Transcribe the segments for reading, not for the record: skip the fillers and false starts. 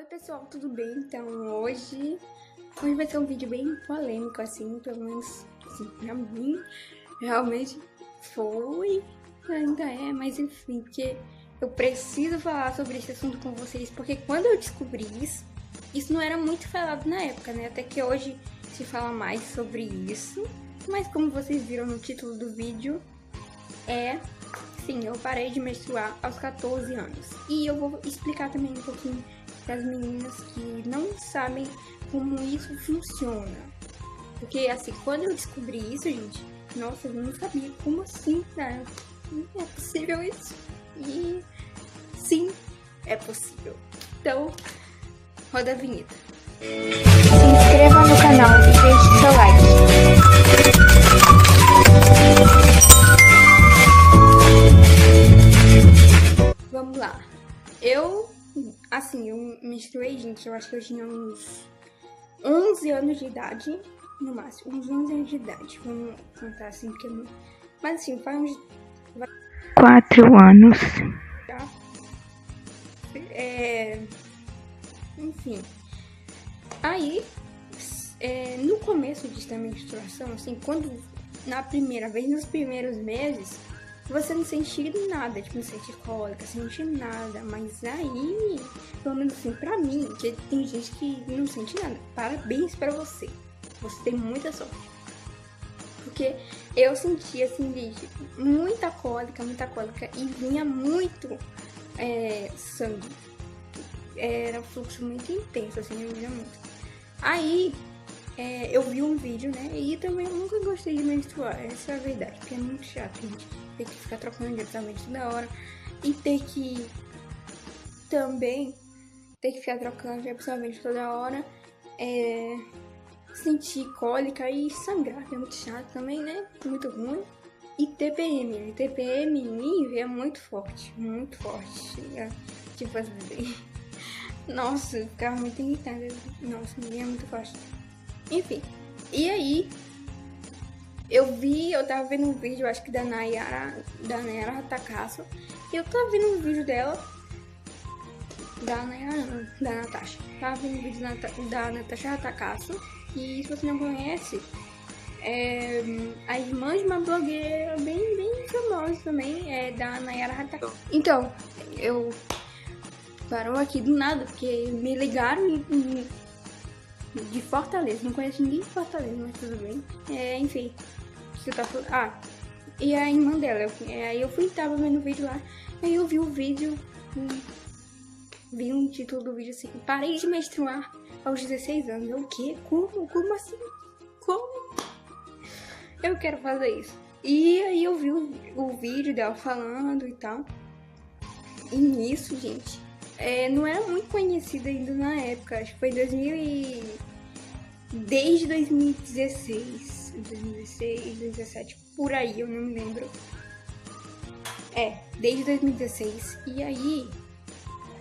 Oi pessoal, tudo bem? Então hoje vai ser um vídeo bem polêmico, assim, pelo menos assim, pra mim, realmente foi, ainda é, mas enfim, porque eu preciso falar sobre esse assunto com vocês, porque quando eu descobri isso não era muito falado na época, né? Até que hoje se fala mais sobre isso, mas como vocês viram no título do vídeo, sim, eu parei de menstruar aos 14 anos. E eu vou explicar também um pouquinho para as meninas que não sabem como isso funciona. Porque, assim, quando eu descobri isso, gente, nossa, eu não sabia. Como assim, cara? Não é possível isso? E sim, é possível. Então, roda a vinheta. Se inscreva no canal e deixe seu like. Vamos lá. Eu menstruei, gente, eu acho que eu tinha uns 11 anos de idade, no máximo, uns 11 anos de idade, vamos contar assim, porque não... Mas assim, faz uns 4 anos. Tá? Enfim. Aí, no começo da menstruação, assim, quando, na primeira vez, nos primeiros meses, você não sente nada, tipo, não sente cólica, não sente nada, mas aí, pelo menos assim, pra mim, que tem gente que não sente nada, parabéns pra você, você tem muita sorte, porque eu senti, assim, gente, muita cólica, e vinha muito sangue, era um fluxo muito intenso, assim, eu via muito. Aí, eu vi um vídeo, né, e também eu nunca gostei de menstruar, essa é a verdade, porque é muito chato, gente. Ter que ficar trocando de absorvente toda hora e ter que ficar trocando de absorvente toda hora, sentir cólica e sangrar, que é muito chato também, né? Muito ruim. E TPM em mim é muito forte, tipo assim, nossa, eu ficava muito irritada, nossa, é muito forte. Enfim, e aí eu tava vendo um vídeo, acho que da Nayara Takahashi, e eu tava vendo um vídeo dela, da Natasha. Tava vendo um vídeo da Natasha Takahashi, e se você não conhece, a irmã de uma blogueira bem famosa também, é da Nayara Takahashi. Então, eu parou aqui do nada, porque me ligaram de Fortaleza, não conheço ninguém de Fortaleza, mas tudo bem. Enfim, que eu tava falando. E a irmã dela, aí eu tava vendo o vídeo lá, aí eu vi o vídeo, vi um título do vídeo assim, parei de menstruar aos 16 anos. Eu, o quê? Como assim? Como? Eu quero fazer isso. E aí eu vi o vídeo dela falando e tal. E nisso, gente, não era muito conhecida ainda na época, acho que foi desde 2016, 2017, por aí, eu não me lembro. Desde 2016. E aí,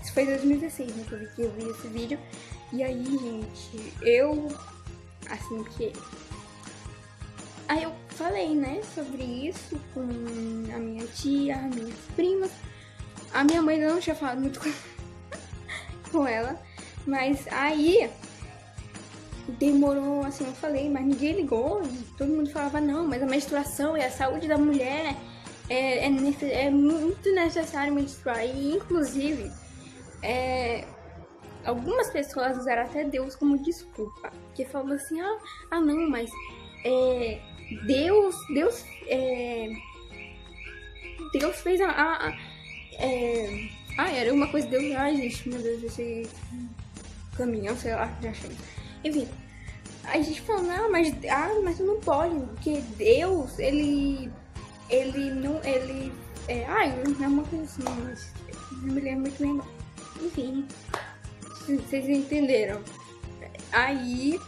isso foi 2016, né, que eu vi esse vídeo. E aí, gente, aí eu falei, né, sobre isso com a minha tia, as minhas primas. A minha mãe não tinha falado muito com ela, mas aí demorou, assim, eu falei, mas ninguém ligou, todo mundo falava, não, mas a menstruação e a saúde da mulher é muito necessário menstruar, e inclusive algumas pessoas usaram até Deus como desculpa, porque falou assim, não, mas Deus fez era uma coisa de Deus, gente, meu Deus, esse caminhão, sei lá, já achei. Enfim, a gente falou, não, mas tu não pode, porque Deus, ele não é uma coisa assim, mas não me lembro muito bem, não. Enfim, vocês entenderam. Aí,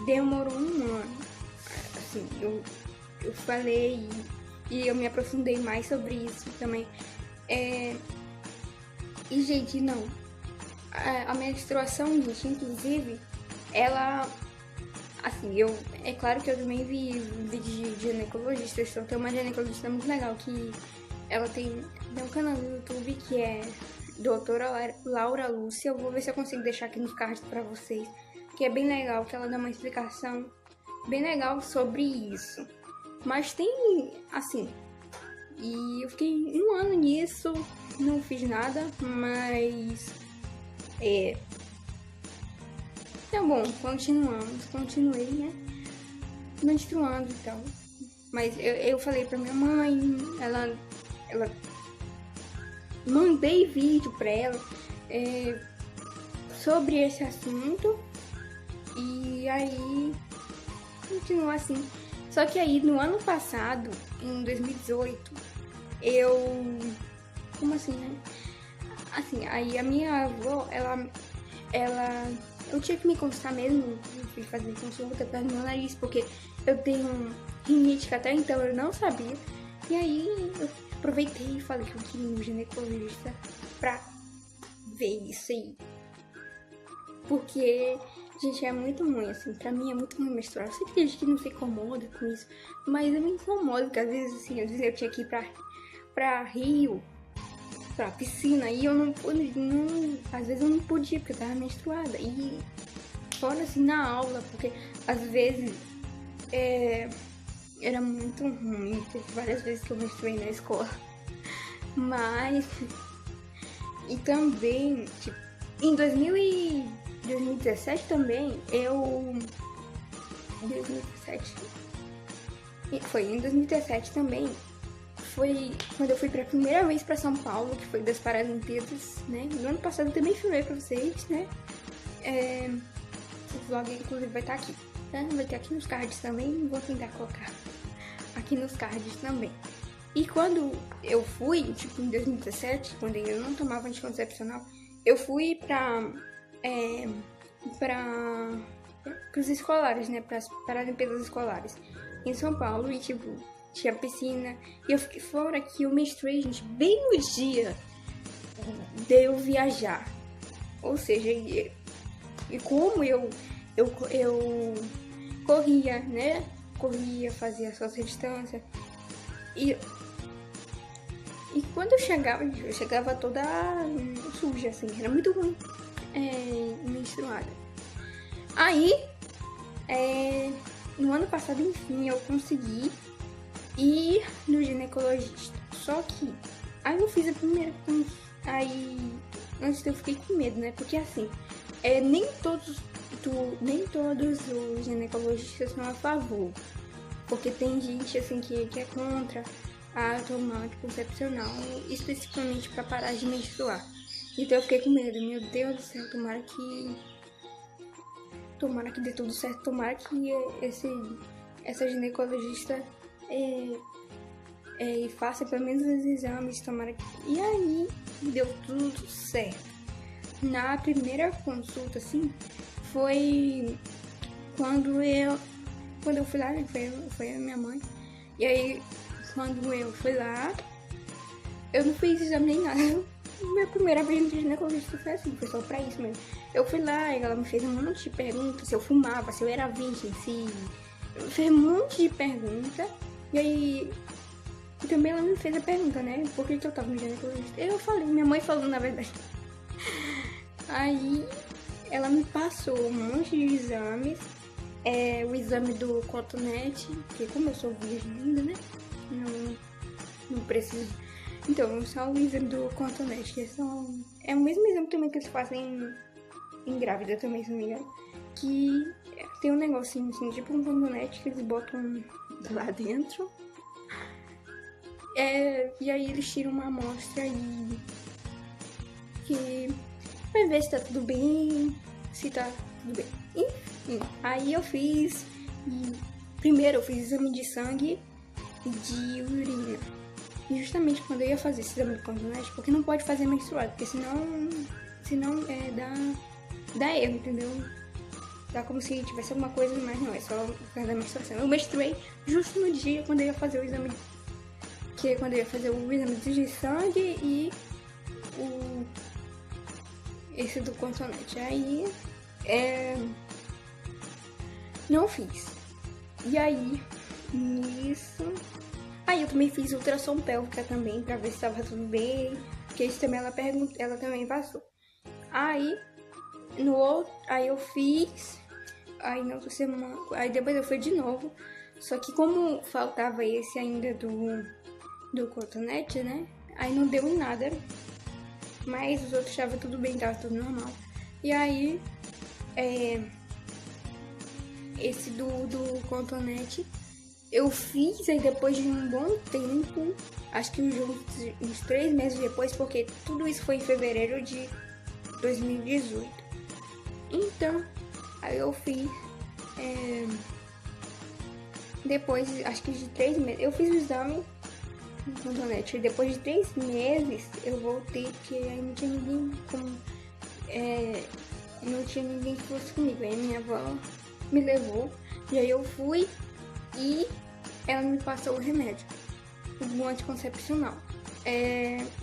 demorou um ano, assim, eu falei e eu me aprofundei mais sobre isso também. E, gente, não. A menstruação, gente, inclusive, ela... Assim, é claro que eu também vi vídeo de ginecologista. Tem uma ginecologista muito legal que ela tem um canal no YouTube que é doutora Laura Lúcia. Eu vou ver se eu consigo deixar aqui nos cards pra vocês, que é bem legal, que ela dá uma explicação bem legal sobre isso. Mas tem, assim, e eu fiquei 1 ano nisso, não fiz nada, mas tá bom, continuei, né, menstruando e tal. Mas eu falei pra minha mãe, ela mandei vídeo pra ela sobre esse assunto, e aí continuou assim. Só que aí no ano passado, em 2018, como assim, né? Assim, aí a minha avó, eu tinha que me consultar mesmo, eu fui fazer consulta para meu nariz, porque eu tenho rinite que até então eu não sabia. E aí eu aproveitei e falei que eu queria ir no ginecologista pra ver isso aí. Porque, gente, é muito ruim, assim, pra mim é muito ruim menstruar. Eu sei que tem gente que não se incomoda com isso, mas eu me incomodo, porque às vezes, assim, eu tinha que ir pra Rio, pra piscina, e eu às vezes eu não podia, porque eu tava menstruada. E fora, assim, na aula, porque às vezes era muito ruim, teve várias vezes que eu menstruei na escola. Mas, e também, tipo, em 2017 também, 2017 também, foi quando eu fui pra primeira vez pra São Paulo, que foi das Paralimpíadas, né? No ano passado eu também filmei pra vocês, né? O vlog, inclusive, vai estar aqui, né? Vai ter aqui nos cards também, vou tentar colocar aqui nos cards também. E quando eu fui, tipo, em 2017, quando eu não tomava anticoncepcional, eu fui para os escolares, né, para as Paralimpíadas escolares em São Paulo, e tipo, tinha piscina, e eu fiquei fora que eu menstruei, gente, bem no dia de eu viajar. Ou seja, e como eu corria, né, fazia a social distância, e quando eu chegava toda suja, assim, era muito ruim, menstruada. Aí, no ano passado, enfim, eu consegui ir no ginecologista. Só que, aí eu fiz a primeira, aí, antes eu fiquei com medo, né, porque assim, nem todos os ginecologistas são a favor, porque tem gente, assim, que é contra a tomar anticoncepcional, especificamente para parar de menstruar. Então eu fiquei com medo, meu Deus do céu, tomara que dê tudo certo, tomara que essa ginecologista faça pelo menos os exames, tomara que... E aí, deu tudo certo. Na primeira consulta, assim, foi quando eu fui lá, foi a minha mãe, e aí, quando eu fui lá, eu não fiz exame nem nada. Minha primeira vez no ginecologista foi assim, foi só pra isso mesmo. Eu fui lá e ela me fez um monte de perguntas, se eu fumava, se eu era virgem, fez um monte de pergunta. E aí, também ela me fez a pergunta, né, por que eu tava no ginecologista. Eu falei, minha mãe falou na verdade. Aí, ela me passou um monte de exames. O exame do cotonete, porque como eu sou virgem ainda, né, não preciso. Então, só o exame do cotonete, que é o mesmo exame também que eles fazem em grávida também, se não me engano, que tem um negocinho assim, tipo um cotonete que eles botam lá dentro. E aí eles tiram uma amostra e que vai ver se tá tudo bem, se tá tudo bem. Enfim, aí eu fiz, primeiro eu fiz exame de sangue e de urina. E justamente quando eu ia fazer esse exame de cotonete, porque não pode fazer menstruado, porque senão dá erro, entendeu? Dá como se tivesse alguma coisa, mas não, é só por causa da menstruação. Eu menstruei justo no dia quando eu ia fazer o exame, quando eu ia fazer o exame de sangue e esse do cotonete. Aí, não fiz. E aí, nisso... Aí eu também fiz ultrassom pélvica também, pra ver se tava tudo bem. Porque isso também ela também passou. Aí, aí eu fiz, aí na outra semana, aí depois eu fui de novo. Só que como faltava esse ainda do cotonete, né? Aí não deu em nada. Mas os outros estavam tudo bem, tava tudo normal. E aí, esse do cotonete eu fiz aí depois de um bom tempo, acho que uns 3 meses depois, porque tudo isso foi em fevereiro de 2018. Então, aí eu fiz, depois, acho que de 3 meses, eu fiz o exame no cotonete, e depois de 3 meses eu voltei, porque aí não tinha ninguém não tinha ninguém que fosse comigo, aí minha avó me levou, e aí eu fui e ela me passou o remédio, o anticoncepcional.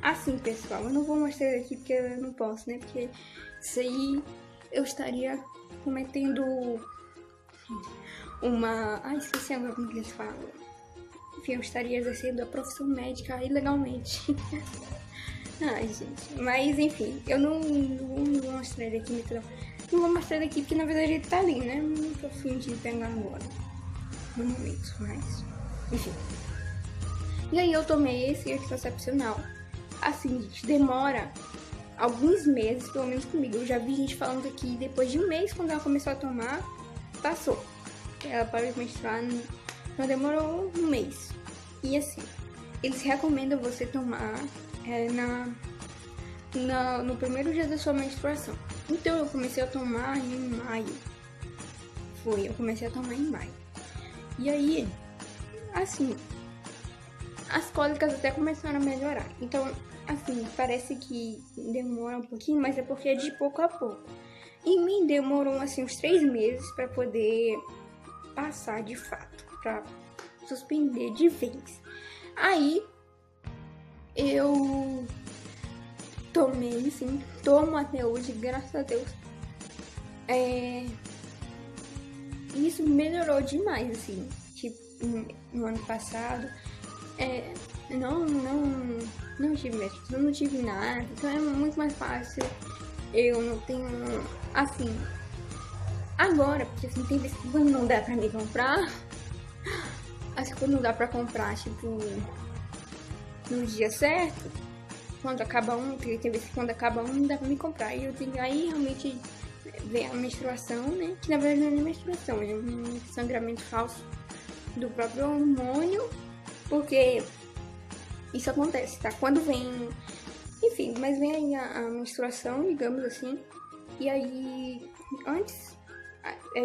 Assim, pessoal, eu não vou mostrar aqui porque eu não posso, né? Porque isso aí eu estaria cometendo uma... Ai, esqueci agora como que eles falam. Enfim, eu estaria exercendo a profissão médica ilegalmente. Ai, gente. Mas, enfim, eu não vou mostrar ele aqui, então. Não vou mostrar ele aqui porque, na verdade, ele tá ali, né? Não tô afim de pegar agora. No momento, mas... Enfim. E aí eu tomei esse anticoncepcional. Assim, gente, demora alguns meses, pelo menos comigo. Eu já vi gente falando aqui, depois de um mês, quando ela começou a tomar, passou. Ela parou de menstruar, não demorou um mês. E assim, eles recomendam você tomar no primeiro dia da sua menstruação. Então eu comecei a tomar em maio. Eu comecei a tomar em maio. E aí, assim, as cólicas até começaram a melhorar. Então, assim, parece que demora um pouquinho, mas é porque é de pouco a pouco. Em mim demorou, assim, uns 3 meses para poder passar de fato, para suspender de vez. Aí, eu tomei, sim, tomo até hoje, graças a Deus. Isso melhorou demais, assim, tipo, no ano passado. Não tive médico, eu não tive nada, então é muito mais fácil. Eu não tenho, assim, agora, porque assim, tem vezes que quando não dá pra me comprar, assim, quando não dá pra comprar, tipo, no dia certo, quando acaba um, tem vezes que quando acaba um não dá pra me comprar, e eu tenho aí realmente ver a menstruação, né, que na verdade não é nem menstruação, é um sangramento falso do próprio hormônio, porque isso acontece, tá? Quando vem, enfim, mas vem aí a menstruação, digamos assim, e aí antes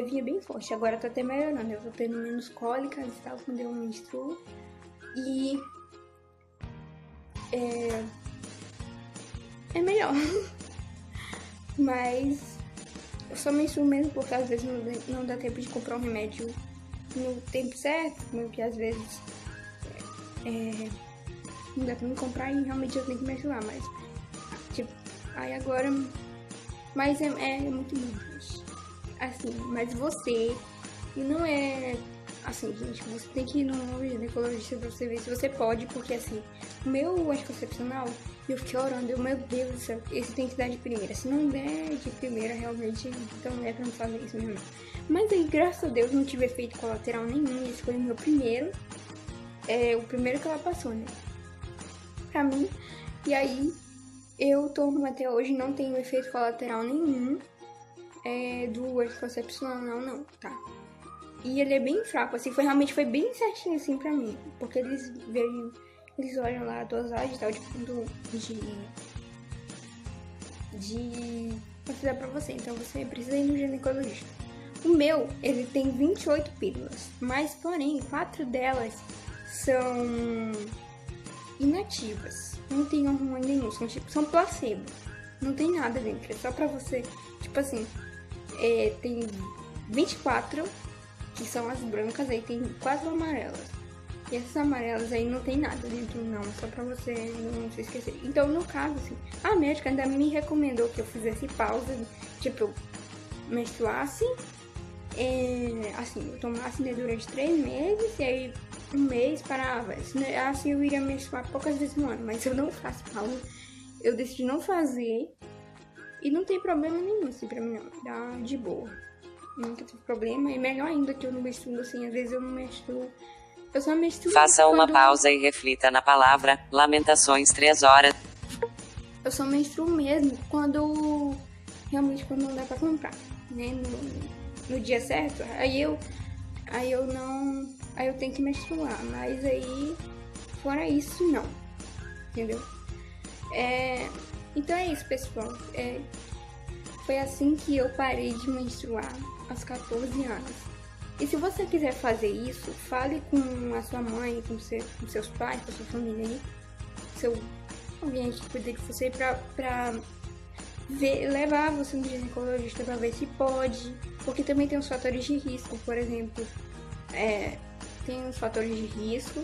vinha bem forte, agora tá até melhorando, eu tô tendo menos cólicas e tal quando eu menstruo, e é melhor, mas eu só menstruo mesmo porque às vezes não dá tempo de comprar um remédio no tempo certo, porque às vezes não dá pra me comprar e realmente eu tenho que menstruar, mas tipo, aí agora, mas é muito bom, assim, mas você, e não é assim, gente, você tem que ir no ginecologista pra você ver se você pode, porque assim, o meu anticoncepcional, eu fiquei orando, meu Deus do céu, esse tem que dar de primeira, se não der de primeira, realmente, então não é pra não fazer isso mesmo. Mas aí, graças a Deus, não tive efeito colateral nenhum, esse foi o meu primeiro, o primeiro que ela passou, né, pra mim, e aí, eu tomo até hoje, não tenho efeito colateral nenhum, do anticoncepcional, não, tá. E ele é bem fraco, assim, realmente foi bem certinho, assim, pra mim. Porque eles olham lá a dosagem e tal, tipo, pra fazer pra você. Então você precisa ir no ginecologista. O meu, ele tem 28 pílulas, mas, porém, 4 delas são inativas. Não tem hormônio nenhum, são placebo. Não tem nada dentro, é só pra você, tipo assim, tem 24... que são as brancas, aí tem 4 amarelas. E essas amarelas aí não tem nada dentro, não, só pra você não se esquecer. Então, no caso, assim, a médica ainda me recomendou que eu fizesse pausa, tipo, eu menstruasse, assim, eu tomasse, né, durante 3 meses, e aí um mês parava. Assim eu iria menstruar poucas vezes no ano, mas eu não faço pausa. eu decidi não fazer e não tem problema nenhum, assim, pra mim não. Dá de boa. Nunca tive problema. E melhor ainda que eu não menstruo, assim, às vezes eu não menstruo. Eu só menstruo. Faça uma quando... pausa e reflita na palavra Lamentações 3 horas. Eu só menstruo mesmo quando realmente quando não dá pra comprar, né? No dia certo, aí eu tenho que menstruar, mas aí fora isso não, entendeu? Então é isso, pessoal. Foi assim que eu parei de menstruar aos 14 anos. E se você quiser fazer isso, fale com a sua mãe, com seus pais, com a sua família aí, alguém que cuida de você pra levar você no ginecologista pra ver se pode. Porque também tem os fatores de risco, por exemplo. Tem os fatores de risco,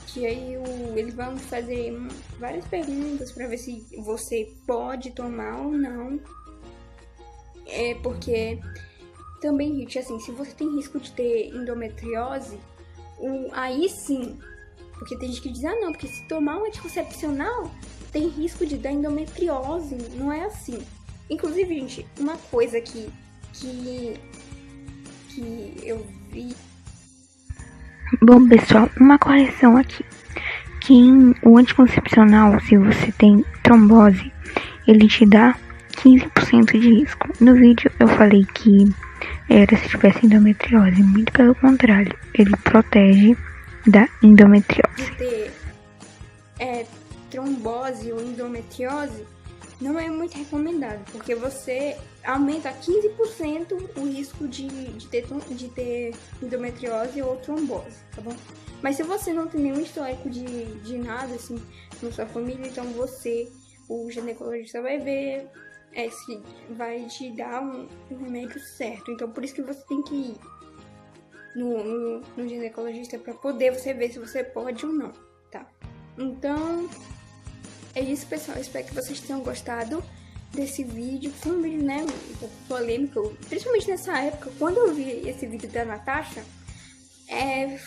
que aí eles vão fazer várias perguntas pra ver se você pode tomar ou não. Porque também, gente, assim, se você tem risco de ter endometriose, aí sim. Porque tem gente que diz, não, porque se tomar um anticoncepcional, tem risco de dar endometriose. Não é assim. Inclusive, gente, uma coisa que eu vi... Bom, pessoal, uma correção aqui. O anticoncepcional, se você tem trombose, ele te dá 15% de risco. No vídeo eu falei que era se tivesse endometriose. Muito pelo contrário, ele protege da endometriose. Ter trombose ou endometriose não é muito recomendado, porque você aumenta 15% o risco de ter endometriose ou trombose, tá bom? Mas se você não tem nenhum histórico de nada, assim, na sua família, então o ginecologista vai ver se vai te dar um remédio certo. Então, por isso que você tem que ir no ginecologista pra poder você ver se você pode ou não, tá? Então, é isso, pessoal. Eu espero que vocês tenham gostado desse vídeo. Foi um vídeo, né, um pouco polêmico, principalmente nessa época. Quando eu vi esse vídeo da Natasha,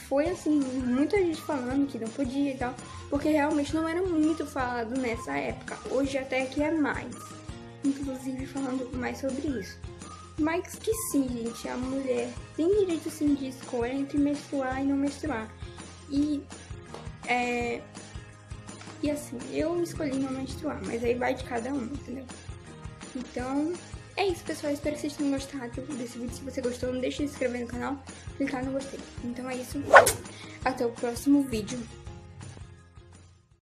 foi assim, muita gente falando que não podia e tal, porque realmente não era muito falado nessa época. Hoje até que é mais, inclusive falando mais sobre isso. Mas que sim, gente, a mulher tem direito sim de escolha entre menstruar e não menstruar. E assim, eu escolhi não menstruar, mas aí vai de cada um, entendeu? Então, é isso, pessoal. Espero que vocês tenham gostado desse vídeo. Se você gostou, não deixe de se inscrever no canal, clicar no gostei. Então é isso. Até o próximo vídeo.